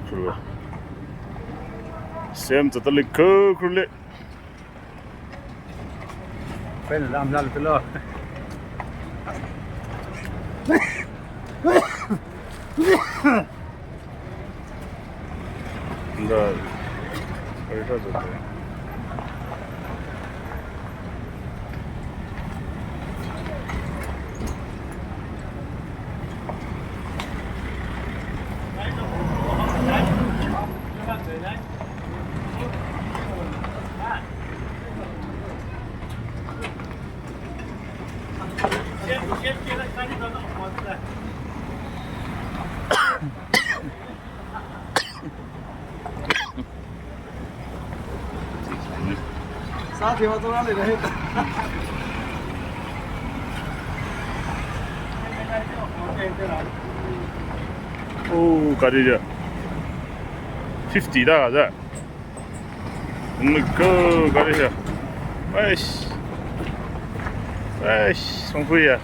Ukhrul. Sem tatalik Ukhrul. Ben lam lal telo. Да. Это тут. साथ में तो ना ले रहे 오, 가리자. 50다 가자. 그 가리자. 아이씨. 아이씨, 성부야.